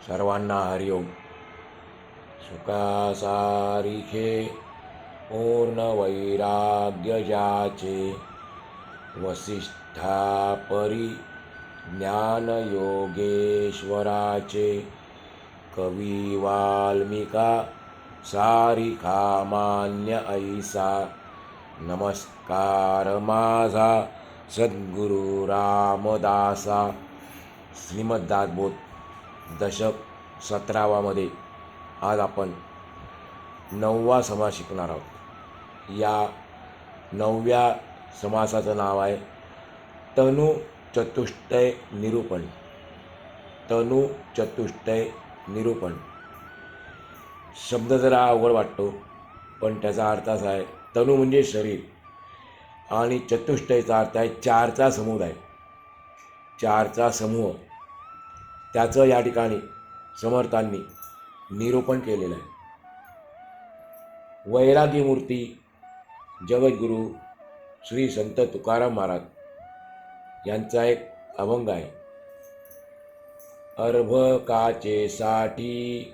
सर्वांना हरिओम. सुखासारिखे पूर्ण वैराग्य ज्याचे, वसिष्ठा परी ज्ञान योगेश्वराचे. कवी वाल्मिका सारिखा मान्य ऐसा, नमस्कार माझा सद्गुरु रामदासा. श्रीमद्दासबोध दशक 17मध्ये आज आपण 9वा समास शिकणार आहोत. या 9व्या समासाचं नाव आहे तनु चतुष्टय निरूपण. तनु चतुष्टय निरूपण शब्द जरा अवघड वाटतो, पण त्याचा अर्थ असा आहे, तनु म्हणजे शरीर आणि चतुष्टयचा अर्थ आहे चारचा समुदाय, चारचा समूह. त्याचं या ठिकाणी समर्थांनी निरूपण केलेलं आहे. वैरागी मूर्ती जगद्गुरू श्री संत तुकाराम महाराज यांचा एक अभंग आहे. अर्भकाचे साठी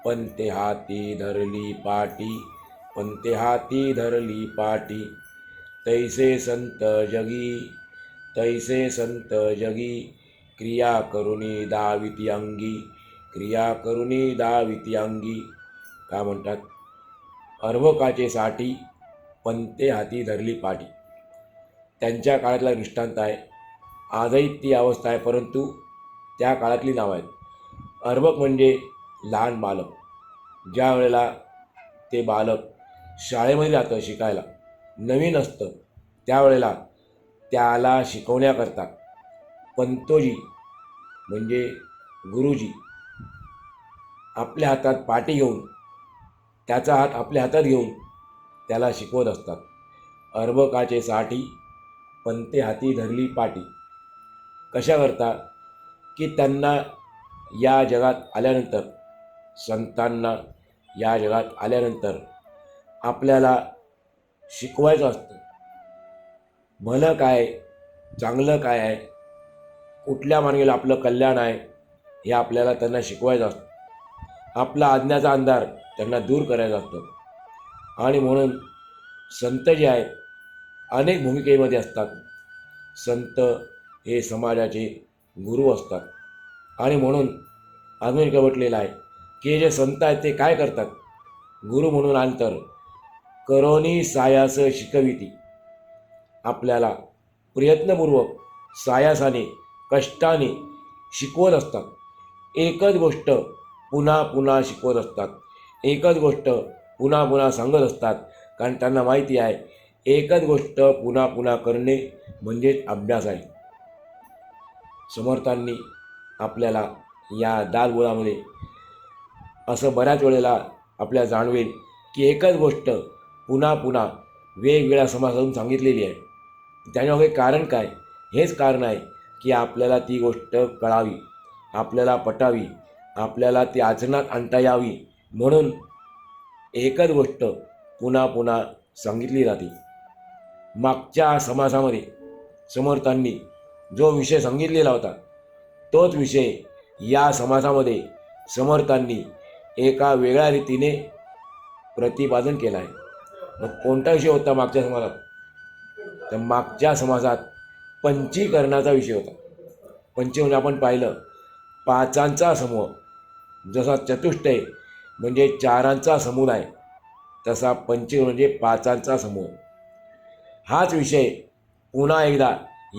पंते हाती धरली पाटी, पंते हाती धरली पाटी. तैसे संत जगी क्रिया करुणी दाविती अंगी, क्रिया करुणी दाविती अंगी. का म्हणतात? अर्भकाचे साठी पंते हाती धरली पाटी. त्यांच्या काळातला दृष्टांत आहे. आजही ती अवस्था आहे, परंतु त्या काळातली नावं आहेत. अर्भक म्हणजे लहान बालक. ज्या वेळेला ते बालक शाळेमध्ये जातं शिकायला, नवीन असतं, त्यावेळेला त्याला शिकवण्याकरता पंतोजी म्हणजे गुरुजी आपल्या हातात पाटी घेऊन, त्याचा हात आपल्या हातात घेऊन त्याला शिकवत असतात. अर्भकाचे साठी पंते हाती धरली पाटी. कशा करता? की त्यांना या जगात आल्यानंतर, संतांना या जगात आल्यानंतर आपल्याला शिकवायचं असतं. भलं काय, चांगलं काय आहे, कुठल्या मार्गाला आपलं कल्याण आहे, हे आपल्याला त्यांना शिकवायचं असतं. आपला अज्ञाचा अंधार त्यांना दूर करायचा असतो. आणि म्हणून संत जे आहेत अनेक भूमिकेमध्ये असतात. संत हे समाजाचे गुरु असतात. आणि म्हणून अजून एक म्हटलेलं आहे की जे संत आहेत ते काय करतात? गुरु म्हणून अंतर करोनी सायास शिकविती. आपल्याला प्रयत्नपूर्वक सायासाने कष्टाने शिकवत असतात. एकच गोष्ट पुन्हा पुन्हा शिकवत असतात. एकच गोष्ट पुन्हा पुन्हा सांगत असतात. कारण त्यांना माहिती आहे एकच गोष्ट पुन्हा पुन्हा करणे म्हणजेच अभ्यास आहे. समर्थांनी आपल्याला या दासबोधामध्ये असं बऱ्याच वेळेला आपल्याला जाणवेल की एकच गोष्ट पुन्हा पुन्हा वेगवेगळ्या समासातून सांगितलेली आहे. त्याच्यामागे कारण काय? हेच कारण आहे की आपल्याला ती गोष्ट कळावी, आपल्याला पटावी, आपल्याला ती आचरणात आणता यावी, म्हणून एकच गोष्ट पुन्हा पुन्हा सांगितली जाते. मागच्या समासामध्ये समर्थांनी जो विषय सांगितलेला होता तोच विषय या समासामध्ये समर्थांनी एका वेगळ्या रीतीने प्रतिपादन केला आहे. मग कोणता विषय होता मागच्या समासात? तर मागच्या समासात पंचीकरणाचा विषय होता. पंच म्हणजे आपण पाहिलं पाचांचा समूह. जसा चतुष्टय म्हणजे चारांचा समुदाय, तसा पंच म्हणजे पाचांचा समूह. हाच विषय पुन्हा एकदा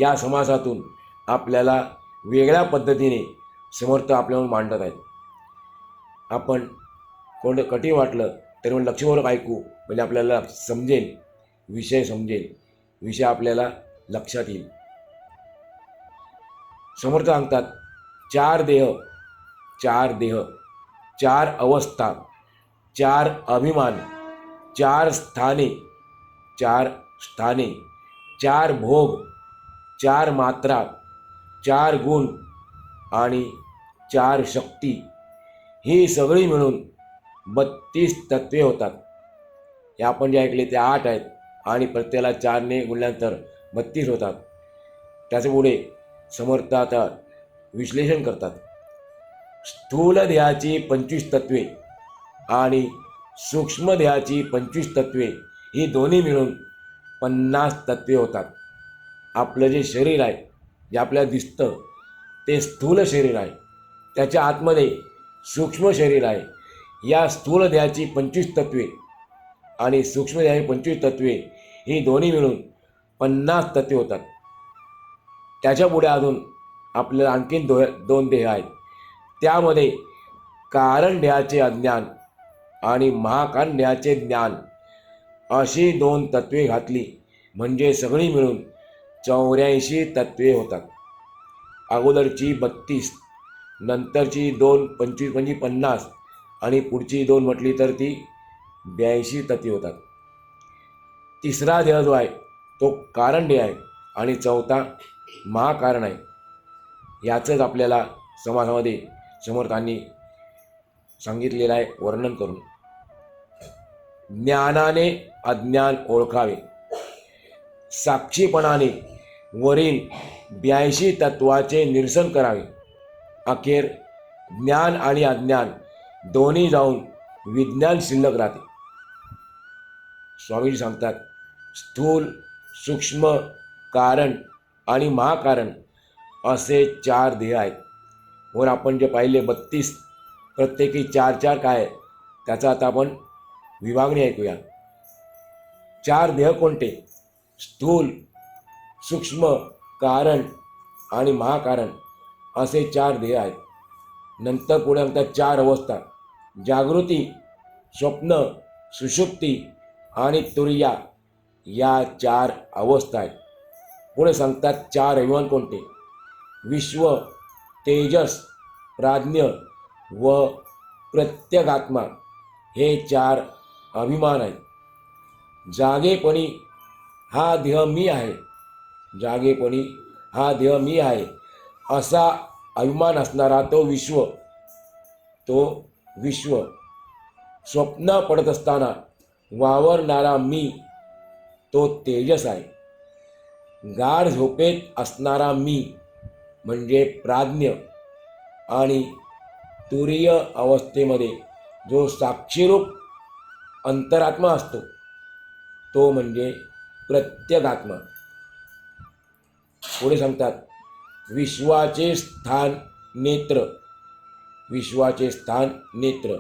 या समासातून आपल्याला वेगळ्या पद्धतीने समर्थ आपल्याला मांडत आहेत. आपण कोणतं कठीण वाटलं तरी पण लक्षपूर्वक ऐकू, म्हणजे आपल्याला समजेल, विषय समजेल, विषय आपल्याला लक्षात येईल. समर्थ सांगतात चार देह, चार अवस्था, चार अभिमान, चार स्थाने, चार भोग, चार मात्रा, चार गुण आणि चार शक्ती, ही सगळी मिळून 32 तत्वे होतात. हे आपण जे ऐकले ते 8 आहेत आणि प्रत्येकाला 4ने गुणल्यानंतर 32 होतात. त्याच्यापुढे समर्थ आता विश्लेषण करतात. स्थूल देहाची 25 तत्वे आणि सूक्ष्म देहाची 25 तत्वे ही दोन्ही मिळून 50 तत्वे होतात. आपलं जे शरीर आहे, जे आपल्याला दिसतं ते स्थूल शरीर आहे. त्याच्या आतमध्ये सूक्ष्म शरीर आहे. या स्थूल देहाची 25 तत्वे आणि सूक्ष्म देहाची 25 तत्वे ही दोन्ही मिळून 50 तत्वे होतात. त्याच्या पुढे अजून आपल्याला आणखीन दोन देह आहेत. त्यामध्ये कारण देहाचे अज्ञान आणि महाकारण देहाचे ज्ञान अशी 2 तत्वे घातली म्हणजे सगळी मिळून 84 तत्वे होतात. अगोदरची 32, नंतरची 2 25 म्हणजे 50 आणि पुढची 2 म्हटली तर ती 82 तत्वे होतात. तिसरा देह जो आहे तो कारण देह आहे आणि चौथा महाकारण आहे. याचंच आपल्याला समाजामध्ये समर्थांनी सांगितलेलं आहे वर्णन करून. ज्ञानाने अज्ञान ओळखावे. साक्षीपणाने वरील 82 तत्वाचे निरसन करावे. अखेर ज्ञान आणि अज्ञान दोन्ही जाऊन विज्ञान शिल्लक राहते. स्वामीजी सांगतात, स्थूल, सूक्ष्म, कारण आणि महाकारण असे 4 देह आहेत. वर आपण जे पाहिले 32, प्रत्येकी 4-4 काय आहे त्याचा आता आपण विभागणी ऐकूया. 4 देह कोणते? स्थूल, सूक्ष्म, कारण आणि महाकारण असे 4 देह आहेत. नंतर पुढे म्हणतात 4 अवस्था: जागृती, स्वप्न, सुषुप्ती आणि तुर्या. या 4 अवस्था आहेत. पुढे सांगतात 4 अभिमान कोणते? विश्व, तेजस, प्राज्ञ व प्रत्यगात्मा हे 4 अभिमान आहेत. जागेपणी हा देह मी आहे, जागेपणी हा देह मी आहे असा अभिमान असणारा तो विश्व. स्वप्न पडत असताना वावरणारा मी तो तेजस आहे. गाढ झोपेत असणारा मी म्हणजे प्राज्ञ आणि तुरीय अवस्थेमध्ये जो साक्षीरूप अंतरात्मा असतो तो म्हणजे प्रत्यगात्मा. पुढे सांगतात विश्वाचे स्थान नेत्र, विश्वाचे स्थान नेत्र.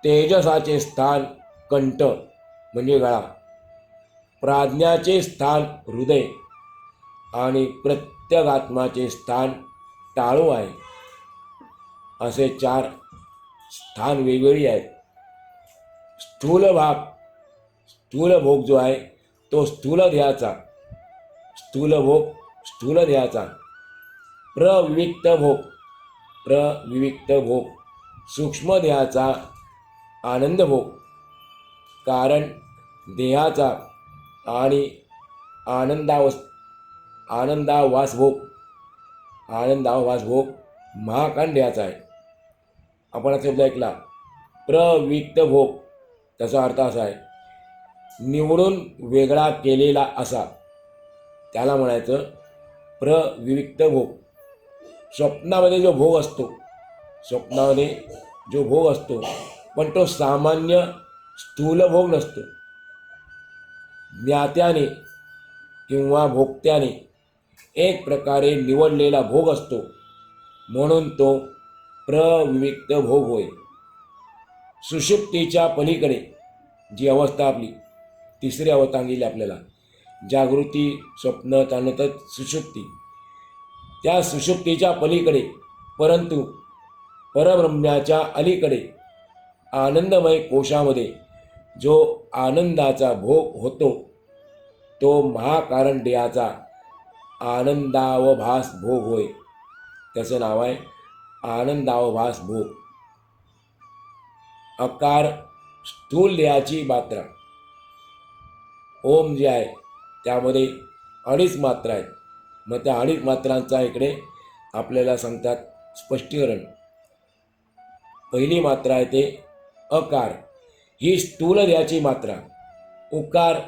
तेजसाचे स्थान कंठ म्हणजे गळा. प्राज्ञाचे स्थान हृदय आणि प्रत्यगात्माचे स्थान टाळू आहे. असे 4 स्थान वेगवेगळी आहेत. स्थूल भोग जो आहे तो स्थूल देहाचा. प्रविविक्त भोग सूक्ष्म देहाचा आनंद भोग. कारण देहाचा आणि आनंदावास भोग महाकारण देहाचा आहे. आपण हा शब्द ऐकला प्रविविक्त भोग, त्याचा अर्थ असा आहे निवडून वेगळा केलेला असा, त्याला म्हणायचं प्रविविक्त भोग. स्वप्नामध्ये जो भोग असतो पण तो सामान्य स्थूल भोग नसतो. ज्ञात्याने किंवा भोक्त्याने एक प्रकारे निवडलेला भोग असतो म्हणून तो प्रविविक्त भोग होय. सुषुप्तीच्या पलीकडे जी अवस्था आपली तिसरी अवस्था सांगितली आपल्याला, जागृती, स्वप्न, त्यानंतर सुषुप्ती. त्या सुषुप्तीच्या पलीकडे परंतु परब्रह्माच्या अलीकडे आनंदमय कोशामध्ये जो आनंदाचा भोग होतो तो महाकारण देहाचा आनंदावभास भोग होय. त्याचं नाव आहे आनंदावभास भोग. अकार स्थूल देहाची मात्रा. ओम जे आहे त्यामध्ये 2.5 मात्रा आहेत. मग त्या 2.5 मात्रांचा इकडे आपल्याला सांगतात स्पष्टीकरण. पहिली मात्रा आहे ते अकार, ही स्थूल देहाची मात्रा. उकार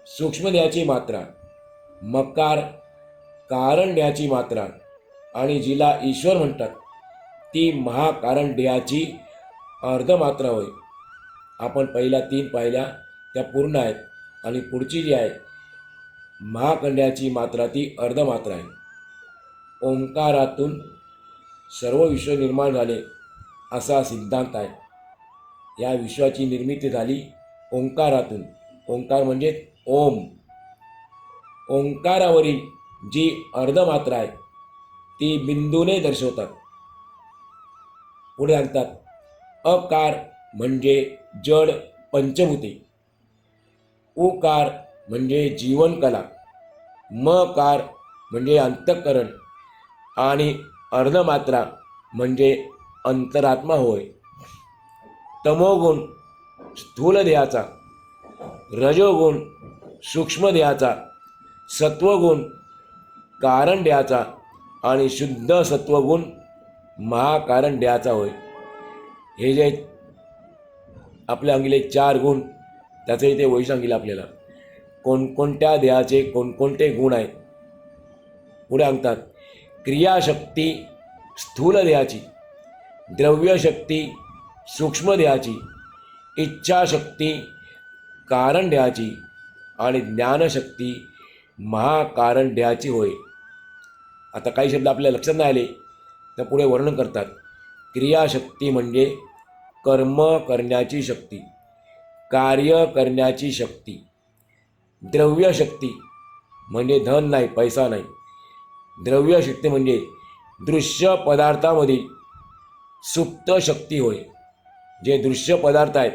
सूक्ष्म देहाची मात्रा. मकार कारण देहाची मात्रा आणि जिला ईश्वर म्हणतात ती महाकारण देहाची अर्धमात्रा होय. आपण पहिल्या 3 पाहिल्या त्या पूर्ण आहेत आणि पुढची जी आहे महाखंडाची मात्रा ती अर्धमात्रा आहे. ओंकारातून सर्व विश्व निर्माण झाले असा सिद्धांत आहे. या विश्वाची निर्मिती झाली ओंकारातून. ओंकार म्हणजे ओम. ओंकारावरील जी अर्धमात्रा आहे ती बिंदूने दर्शवतात. पुढे सांगतात अकार म्हणजे जड पंचभूते, उकार म्हणजे जीवनकला, मकार म्हणजे अंतःकरण आणि अर्धमात्रा म्हणजे अंतरात्मा होय. तमोगुण स्थूल देहाचा, रजोगुण सूक्ष्म देहाचा, सत्वगुण कारण देहाचा आणि शुद्ध सत्वगुण महाकारण देहाचा होय. हे जे आपल्या अंगिले 4 गुण त्याचं इथे वैशिष्ट्य सांगितलं आपल्याला. कोणकोणत्या देहाचे कोणकोणते गुण आहेत. पुढे सांगतात क्रियाशक्ती स्थूल देहाची, द्रव्यशक्ती सूक्ष्म देहाची, इच्छाशक्ती कारण देहाची आणि ज्ञानशक्ती महाकारण देहाची होय. आता काही शब्द आपल्या लक्षात नाही आले तर पुढे वर्णन करतात. क्रियाशक्ती म्हणजे कर्म करण्याची शक्ती, कार्य करण्याची शक्ती. द्रव्यशक्ती म्हणजे धन नाही, पैसा नाही. द्रव्यशक्ती म्हणजे दृश्य पदार्थामधील सुप्त शक्ती होय. जे दृश्य पदार्थ आहेत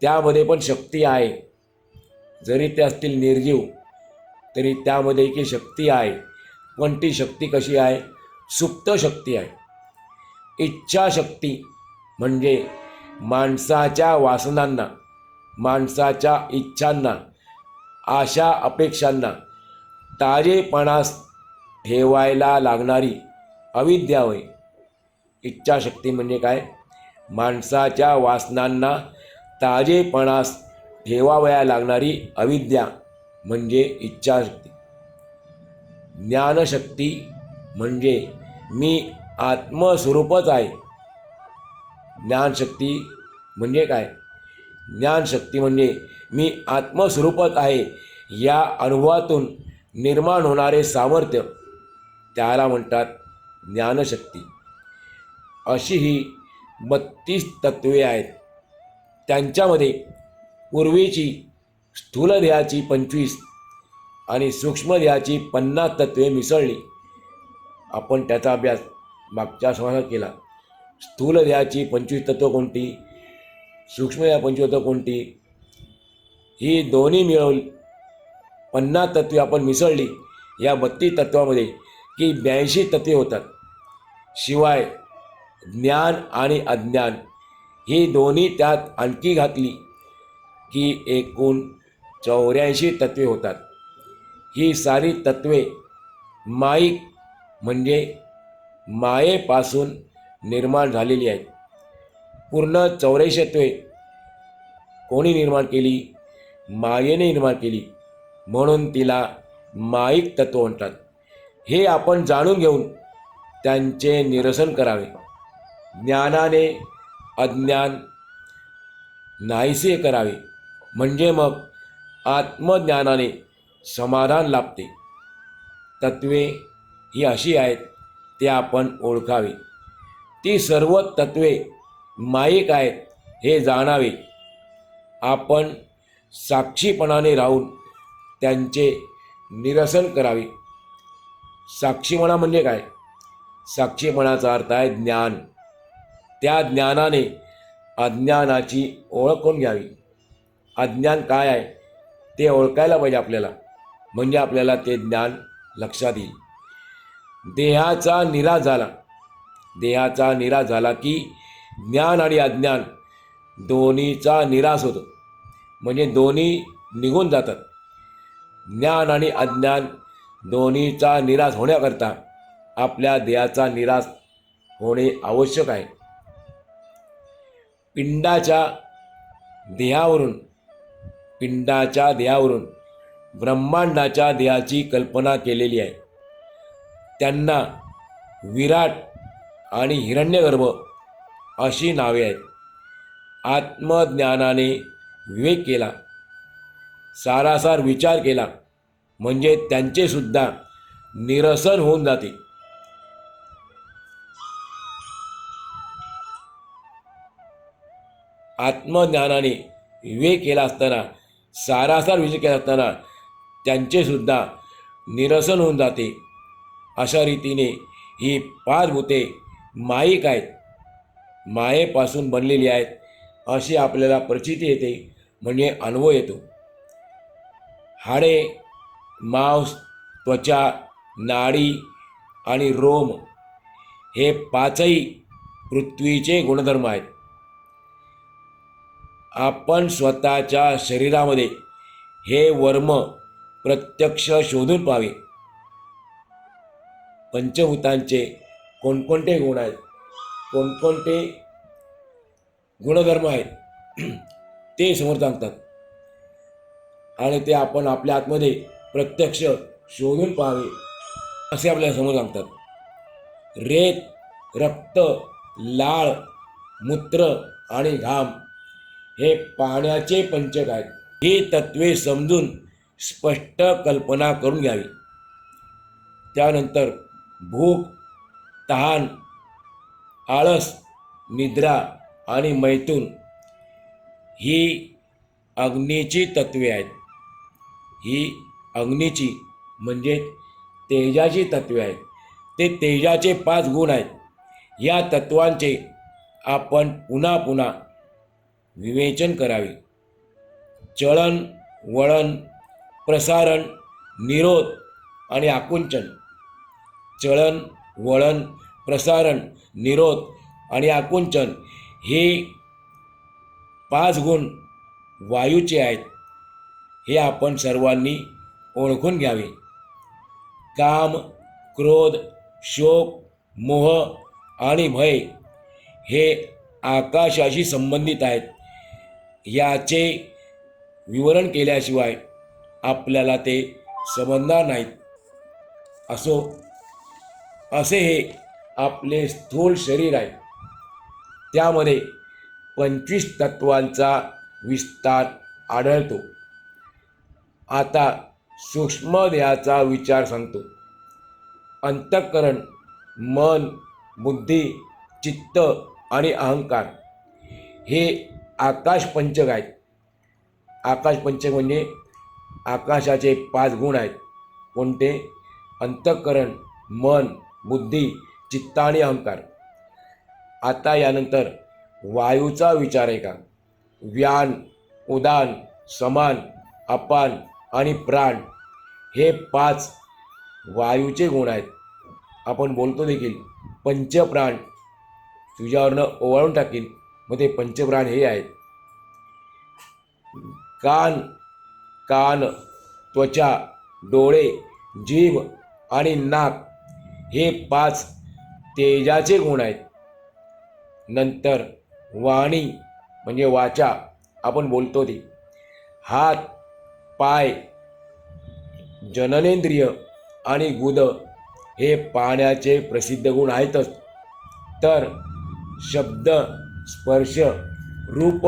त्यामध्ये पण शक्ती आहे. जरी ते असतील निर्जीव तरी त्यामध्ये की शक्ती आहे. पण ती शक्ती कशी आहे? सुप्त शक्ती आहे. इच्छाशक्ती म्हणजे माणसाच्या वासनांना, माणसाच्या इच्छांना, आशा अपेक्षांना ताजेपणास ठेवायला लागणारी अविद्या होय. इच्छाशक्ती म्हणजे काय? माणसाच्या वासनांना ताजेपणास ठेवावया लागणारी अविद्या म्हणजे इच्छाशक्ती. ज्ञानशक्ती म्हणजे मी आत्मस्वरूपच आहे. ज्ञानशक्ती म्हणजे काय? ज्ञानशक्ती म्हणजे मी आत्मस्वरूपच आहे या अनुभवातून निर्माण होणारे सामर्थ्य त्याला म्हणतात ज्ञानशक्ती. अशी ही 32 तत्वे आहेत. त्यांच्यामध्ये पूर्वीची स्थूल देहाची 25 आणि सूक्ष्म देहाची 50 तत्वे मिसळली. आपण त्याचा अभ्यास मागच्या समाजात केला. स्थूल देहाची 25 तत्व कोणती, सूक्ष्म देहा 25 तत्व कोणती, ही दोन्ही मिळवून 50 तत्वे आपण मिसळली या 32 तत्वामध्ये की 82 तत्वे होतात. शिवाय ज्ञान आणि अज्ञान ही दोन्ही त्यात आणखी घातली की एकूण 84 तत्वे होतात. ही सारी तत्वे माईक म्हणजे मायेपासून निर्माण झालेली आहेत. पूर्ण 84 तत्वे कोणी निर्माण केली? मायेने निर्माण केली. म्हणून तिला माईक तत्व म्हणतात. हे आपण जाणून घेऊन त्यांचे निरसन करावे. ज्ञानाने अज्ञान नाहीसे करावे. म्हणजे मग आत्मज्ञानाने समाधान लाभते. तत्वे ही अशी आहेत ते आपण ओळखावे. ती सर्व तत्वे माईक आहेत हे जाणावे. आपण साक्षीपणाने राहून त्यांचे निरसन करावे. साक्षीपणा म्हणजे काय? साक्षीपणाचा अर्थ आहे ज्ञान. त्या ज्ञानाने अज्ञानाची ओळख करून घ्यावी. अज्ञान काय आहे ते ओळखायला पाहिजे आपल्याला, म्हणजे आपल्याला ते ज्ञान लक्षात येईल. देहाचा निराश झाला, देहाचा निराश झाला की ज्ञान आणि अज्ञान दोन्हीचा निराश होतो. म्हणजे दोन्ही निघून जातात. ज्ञान आणि अज्ञान दोन्हीचा निराश होण्याकरता आपल्या देहाचा निराश होणे आवश्यक आहे. पिंडाच्या देहावरून ब्रह्मांडाच्या देहाची कल्पना केलेली आहे. त्यांना विराट आणि हिरण्यगर्भ अशी नावे आहेत. आत्मज्ञानाने विवेक केला, सारासार विचार केला म्हणजे त्यांचे सुद्धा निरसन होऊन जाते. आत्मज्ञानाने विवेक केला असताना, सारासार विचार केला असताना त्यांचे सुद्धा निरसन होऊन जाते. अशा रीतीने ही पाच भूते माईक आहेत, मायेपासून बनलेली आहेत अशी आपल्याला प्रचिती येते, म्हणजे अनुभव येतो. हाडे, मांस, त्वचा, नाडी आणि रोम हे पाचही पृथ्वीचे गुणधर्म आहेत. आपण स्वतःच्या शरीरामध्ये हे वर्म प्रत्यक्ष शोधून पाहावे. पंचभूतांचे कोणकोणते गुण आहेत, कोणकोणते गुणधर्म आहेत ते समोर सांगतात आणि ते आपण आपल्या आतमध्ये प्रत्यक्ष शोधून पाहावे असे आपल्याला समोर सांगतात. रेत, रक्त, लाळ, मूत्र आणि घाम हे पाण्याचे पंचक आहेत. ही तत्वे समजून स्पष्ट कल्पना करून घ्यावी. त्यानंतर भूक, तहान, आळस, निद्रा आणि मैथून ही अग्नीची तत्वे आहेत. ही अग्नीची म्हणजे तेजाची तत्वे आहेत. ते तेजाचे 5 गुण आहेत. या तत्वांचे आपण पुन्हा पुन्हा विवेचन करावे. चलन, वळण, प्रसारण, निरोध आणि आकुंचन. चलन, वळण, प्रसारण, निरोध आणि आकुंचन हे 5 गुण वायूचे आहेत. हे आपण सर्वांनी ओळखून घ्यावे. काम, क्रोध, शोक, मोह आणि भय हे आकाशाशी संबंधित आहेत. याचे विवरण केल्याशिवाय आपल्याला ते समजणार नाहीत. असे हे आपले स्थूल शरीर आहे. त्यामध्ये 25 तत्वांचा विस्तार आढळतो. आता सूक्ष्म देहाचा विचार सांगतो. अंतःकरण, मन, बुद्धी, चित्त आणि अहंकार हे आकाश पंचक आहेत. आकाश पंचक म्हणजे आकाशाचे 5 गुण आहेत. कोणते? अंतःकरण, मन, बुद्धी, चित्त आणि अहंकार. आता यानंतर वायूचा विचार आहे का? व्यान, उदान, समान, अपान आणि प्राण हे 5 वायूचे गुण आहेत. आपण बोलतो देखील पंचप्राण, तुझ्यावरनं ओवाळून टाकीन, मग ते पंचप्राण हे आहेत. कान, त्वचा, डोळे, जीभ आणि नाक हे 5 तेजाचे गुण आहेत. नंतर वाणी म्हणजे वाचा, आपण बोलतो ती. हात, पाय, जननेंद्रिय आणि गुद हे पाण्याचे प्रसिद्ध गुण आहेतच. तर शब्द, स्पर्श, रूप,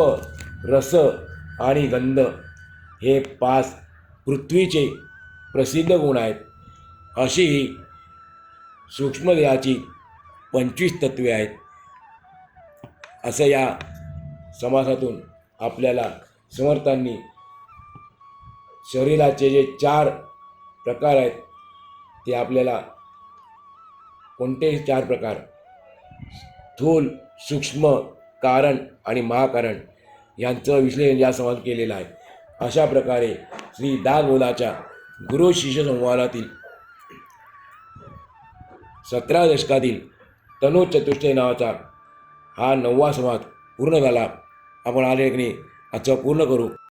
रस आणि गंध हे 5 पृथ्वीचे प्रसिद्ध गुण आहेत. अशी ही सूक्ष्मदेहाची 25 तत्वे आहेत. असं या समासातून आपल्याला समर्थांनी शरीराचे जे 4 प्रकार आहेत ते आपल्याला कोणते 4 प्रकार? स्थूल, सूक्ष्म, कारण आणि महाकारण यांचं विश्लेषण या समाजात केलेलं आहे. अशा प्रकारे श्री दासबोधाच्या गुरु शिष्य संवादातील 17 दशकातील तनु चतुष्टय नावाचा हा 9वा संवाद पूर्ण झाला. आपण आलेखने आजचा पूर्ण करू.